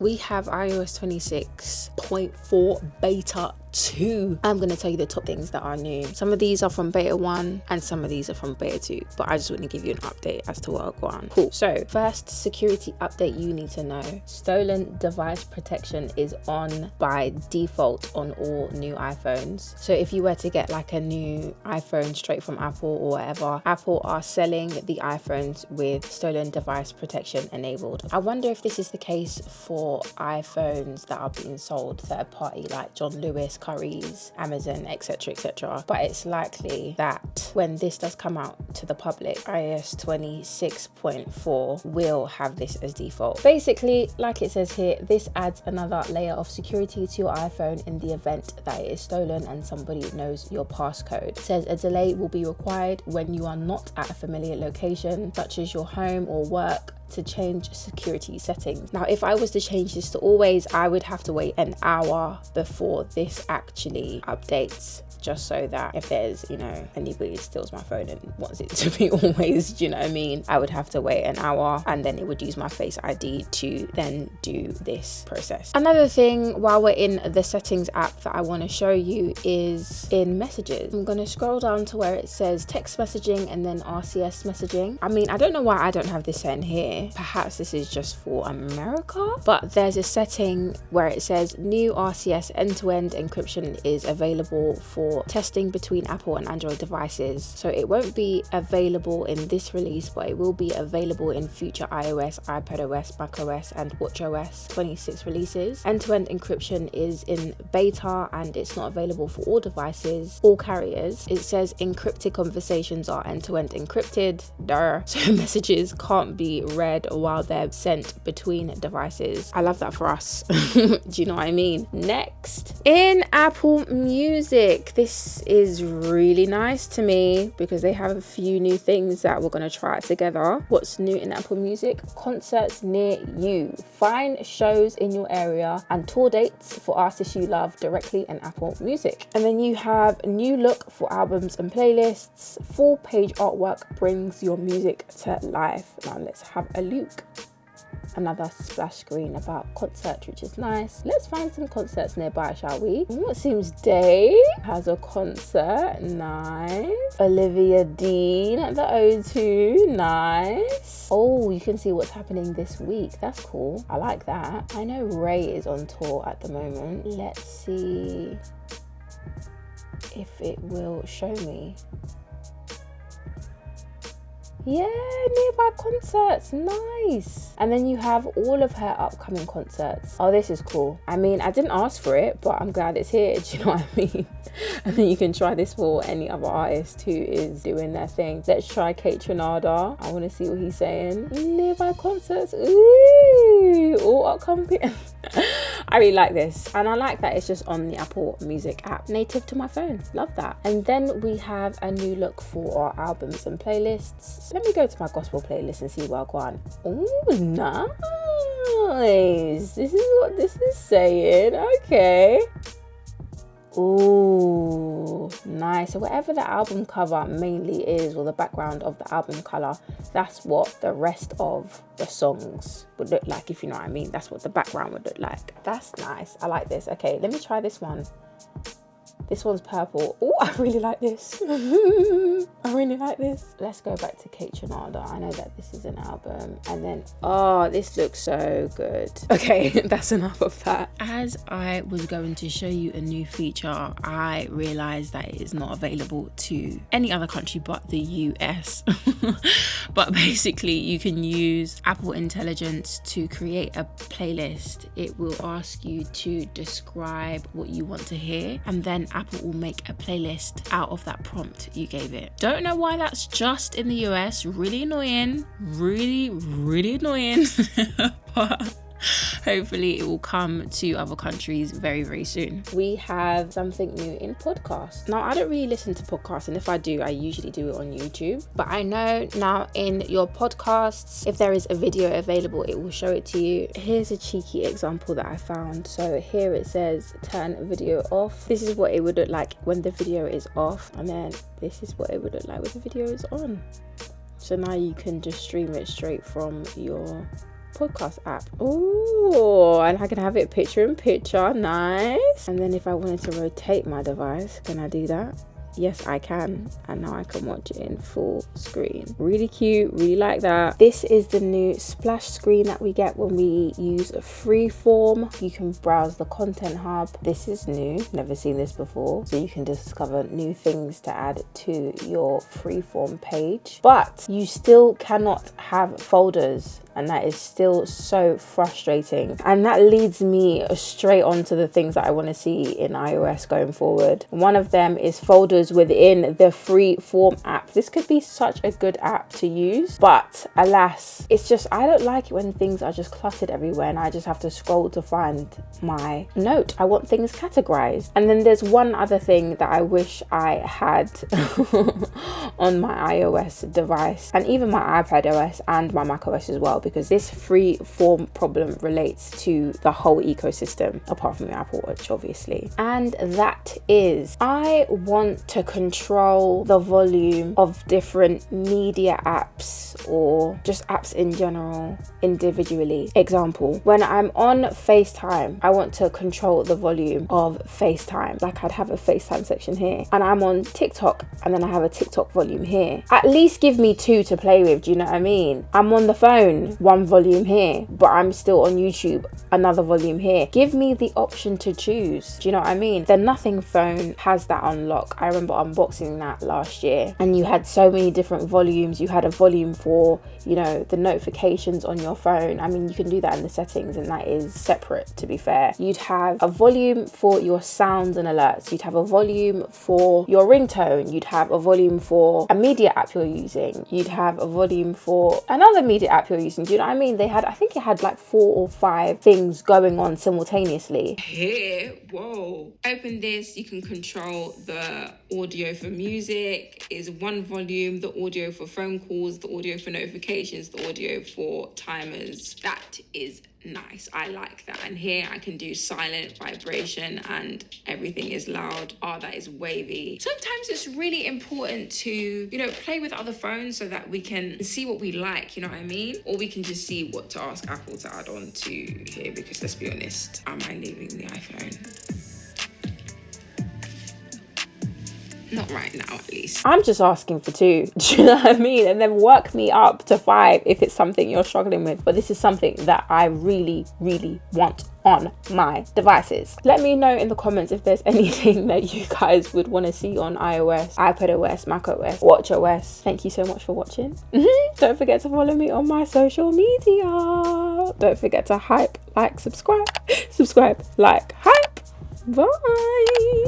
We have iOS 26.4 beta 2. I'm going to tell you the top things that are new. Some of these are from beta 1 and some of these are from beta 2, but I just want to give you an update as to what I've gone. Cool. So first security update you need to know. Stolen device protection is on by default on all new iPhones. So if you were to get like a new iPhone straight from Apple or whatever, Apple are selling the iPhones with stolen device protection enabled. I wonder if this is the case for iPhones that are being sold third party, like John Lewis, Currys, Amazon, etc. But it's likely that when this does come out to the public, iOS 26.4 will have this as default. Basically, like it says here, this adds another layer of security to your iPhone in the event that it is stolen and somebody knows your passcode. It says a delay will be required when you are not at a familiar location, such as your home or work, to change security settings. Now, if I was to change this to always, I would have to wait an hour before this actually updates, just so that if there's, anybody steals my phone and wants it to be always, do you know what I mean? I would have to wait an hour and then it would use my Face ID to then do this process. Another thing while we're in the settings app that I want to show you is in messages. I'm going to scroll down to where it says text messaging and then RCS messaging. I mean, I don't know why I don't have this set in here. Perhaps this is just for America, but there's a setting where it says new RCS end-to-end encryption is available for testing between Apple and Android devices. So it won't be available in this release, but it will be available in future iOS, iPadOS, macOS and watchOS 26 releases. End-to-end encryption is in beta and it's not available for all devices, all carriers. It says encrypted conversations are end-to-end encrypted. So messages can't be read while they're sent between devices. I love that for us. Do you know what I mean? Next, in Apple Music, this is really nice to me because they have a few new things that we're going to try together. What's new in Apple Music? Concerts near you. Find shows in your area and tour dates for artists you love directly in Apple Music. And then you have new look for albums and playlists. Full page artwork brings your music to life. Now let's have a look. Another splash screen about concerts, which is nice. Let's find some concerts nearby, shall we? It seems Day has a concert. Nice. Olivia Dean at the O2. Nice. Oh, you can see what's happening this week. That's cool. I like that. I know Ray is on tour at the moment. Let's see if it will show me. Yeah, nearby concerts, nice. And then you have all of her upcoming concerts. Oh, this is cool. I mean, I didn't ask for it, but I'm glad it's here, do you know what I mean? And then you can try this for any other artist who is doing their thing. Let's try Kate Trinada. I want to see what he's saying. Nearby concerts, ooh, all upcoming. I really like this, and I like that it's just on the Apple Music app, native to my phone. Love that. And then we have a new look for our albums and playlists. Let me go to my gospel playlist and see where I go on. Oh, nice. This is what this is saying. Okay. Ooh, nice. So whatever the album cover mainly is, or the background of the album color, that's what the rest of the songs would look like, if you know what I mean. That's what the background would look like. That's nice. I like this. Okay, let me try this one. This one's purple. Oh, I really like this. I really like this. Let's go back to Kate Trinada. I know that this is an album. And then, oh, this looks so good. Okay, that's enough of that. As I was going to show you a new feature, I realized that it is not available to any other country but the US. But basically, you can use Apple Intelligence to create a playlist. It will ask you to describe what you want to hear, and then Apple will make a playlist out of that prompt you gave it. Don't know why that's just in the US. Really annoying. Really annoying. But hopefully it will come to other countries very, very soon. We have something new in podcasts. Now, I don't really listen to podcasts, and if I do, I usually do it on YouTube. But I know now in your podcasts, if there is a video available, it will show it to you. Here's a cheeky example that I found. So here it says turn video off. This is what it would look like when the video is off, and then this is what it would look like when the video is on. So now you can just stream it straight from your podcast app. Oh, and I can have it picture in picture. Nice. And then if I wanted to rotate my device, can I do that? Yes, I can. And now I can watch it in full screen. Really cute, really like that. This is the new splash screen that we get when we use Freeform. You can browse the content hub. This is new, never seen this before. So you can discover new things to add to your Freeform page. But you still cannot have folders. And that is still so frustrating. And that leads me straight on to the things that I want to see in iOS going forward. One of them is folders within the Freeform app. This could be such a good app to use, but alas, it's just, I don't like it when things are just cluttered everywhere and I just have to scroll to find my note. I want things categorized. And then there's one other thing that I wish I had on my iOS device, and even my iPad OS and my Mac OS as well, because this Freeform problem relates to the whole ecosystem, apart from the Apple Watch, obviously. And that is, I want to control the volume of different media apps, or just apps in general, individually. Example, when I'm on FaceTime, I want to control the volume of FaceTime. Like, I'd have a FaceTime section here, and I'm on TikTok, and then I have a TikTok volume here. At least give me two to play with, do you know what I mean? I'm on the phone, one volume here, but I'm still on YouTube, another volume here. Give me the option to choose, do you know what I mean? The Nothing phone has that on lock. I remember unboxing that last year, and you had so many different volumes. You had a volume for, you know, the notifications on your phone. I mean, you can do that in the settings, and that is separate, to be fair. You'd have a volume for your sounds and alerts. You'd have a volume for your ringtone. You'd have a volume for a media app you're using. You'd have a volume for another media app you're using. Do you know what I mean? They had, I think it had like 4 or 5 things going on simultaneously. Here, whoa. Open this, you can control the audio for music is one volume, the audio for phone calls, the audio for notifications, the audio for timers. That is nice. I like that. And here I can do silent, vibration, and everything is loud. Oh, that is wavy. Sometimes it's really important to, you know, play with other phones so that we can see what we like, you know what I mean? Or we can just see what to ask Apple to add on to here, because let's be honest, am I leaving the iPhone? Not right now, at least. I'm just asking for 2, do you know what I mean? And then work me up to 5 if it's something you're struggling with. But this is something that I really, really want on my devices. Let me know in the comments if there's anything that you guys would want to see on iOS, iPad OS, Mac OS, Watch OS. Thank you so much for watching. Don't forget to follow me on my social media. Don't forget to hype, like, subscribe, like, hype. Bye.